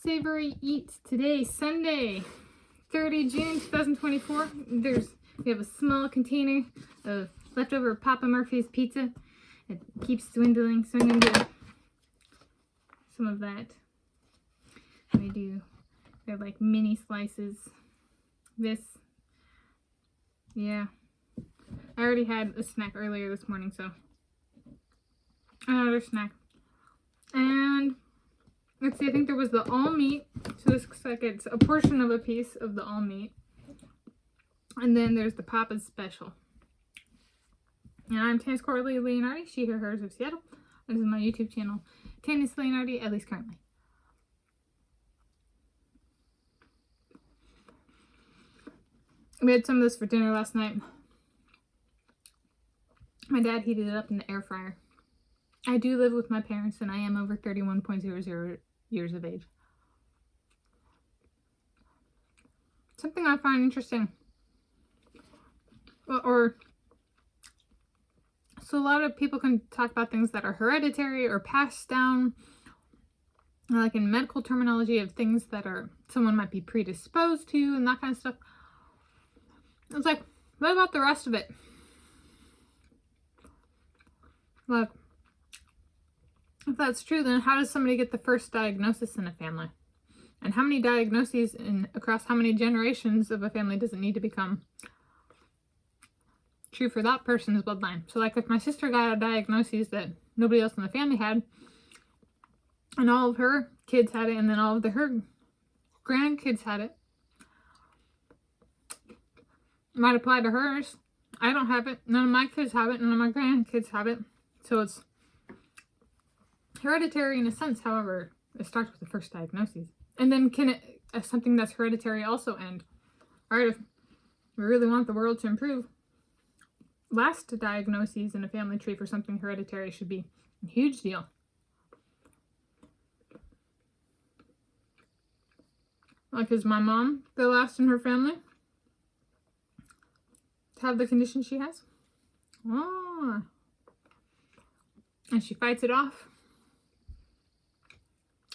Savory Eats today, Sunday, 30 June 2024. We have a small container of leftover Papa Murphy's pizza. It keeps dwindling, so I'm going to do some of that. They're like mini slices. Yeah. I already had a snack earlier this morning, so another snack. And let's see, I think there was the all meat. So this looks like it's a portion of a piece of the all meat. And then there's the Papa's Special. And I'm Tanis Leonhardi, she, her, hers of Seattle. This is my YouTube channel, Tanis Leonhardi, at least currently. We had some of this for dinner last night. My dad heated it up in the air fryer. I do live with my parents and I am over 31.00 years of age. Something I find interesting, so a lot of people can talk about things that are hereditary or passed down, like in medical terminology of things that someone might be predisposed to and that kind of stuff. It's like, what about the rest of it? Like, if that's true, then how does somebody get the first diagnosis in a family? And how many diagnoses across how many generations of a family does it need to become true for that person's bloodline? So like if my sister got a diagnosis that nobody else in the family had, and all of her kids had it, and then all of her grandkids had it, might apply to hers. I don't have it. None of my kids have it. None of my grandkids have it. So it's hereditary in a sense. However, it starts with the first diagnosis. And then can something that's hereditary also end? All right, if we really want the world to improve, last diagnoses in a family tree for something hereditary should be a huge deal. Like, is my mom the last in her family to have the condition she has? Oh. And she fights it off.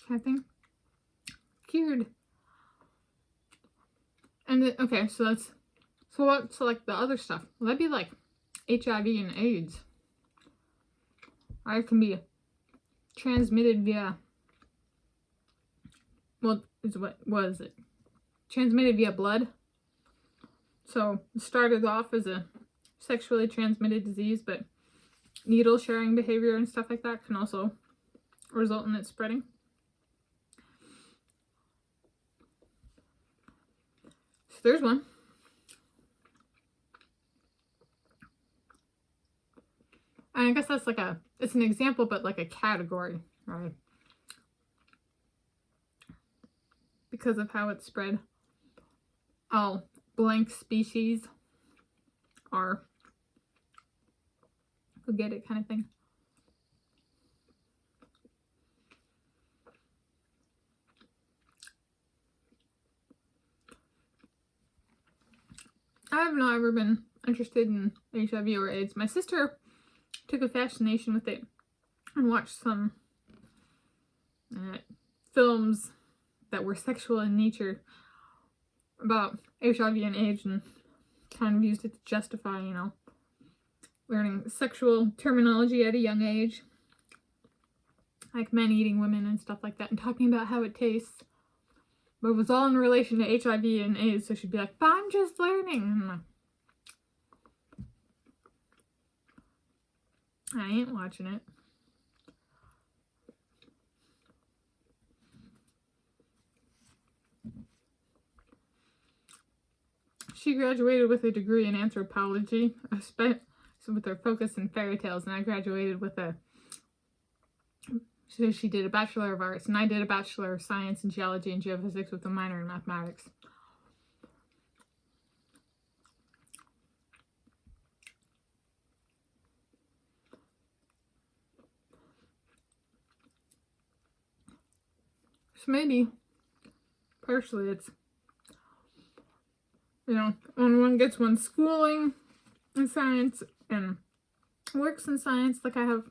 Kind of thing. Cured. And okay, so like the other stuff? Well, that'd be like HIV and AIDS. Or it can be transmitted via, transmitted via blood. So it started off as a sexually transmitted disease, but needle sharing behavior and stuff like that can also result in it spreading. So there's one. And I guess that's like it's an example, but like a category, right? Because of how it's spread. All blank species are, go get it kind of thing. I have not ever been interested in HIV or AIDS. My sister took a fascination with it and watched some films that were sexual in nature about HIV and AIDS, and kind of used it to justify, learning sexual terminology at a young age, like men eating women and stuff like that, and talking about how it tastes. But it was all in relation to HIV and AIDS, so she'd be like, but I'm just learning. And I'm like, I ain't watching it. She graduated with a degree in anthropology, with her focus in fairy tales, and I graduated with so she did a Bachelor of Arts, and I did a Bachelor of Science in Geology and Geophysics with a minor in Mathematics. So maybe, partially, it's, when one gets one's schooling in science and works in science, like I have,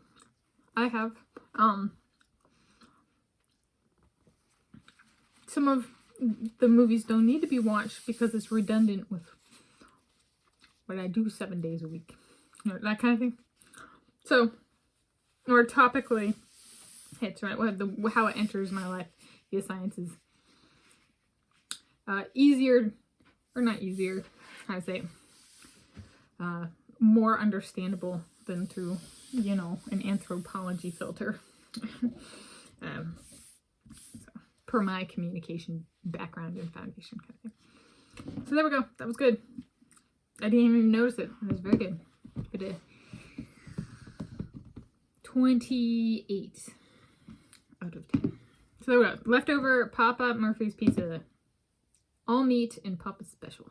some of the movies don't need to be watched because it's redundant with what I do 7 days a week. You know, that kind of thing. So, or topically hits, right? How it enters my life via science is easier, or not easier, how to say it, more understandable than through, you know, an anthropology filter. So, per my communication background and foundation kind of thing. So there we go. That was good. I didn't even notice it. It was very good. Good day. 28 out of 10. So there we go. Leftover Papa Murphy's pizza. All meat and Papa special.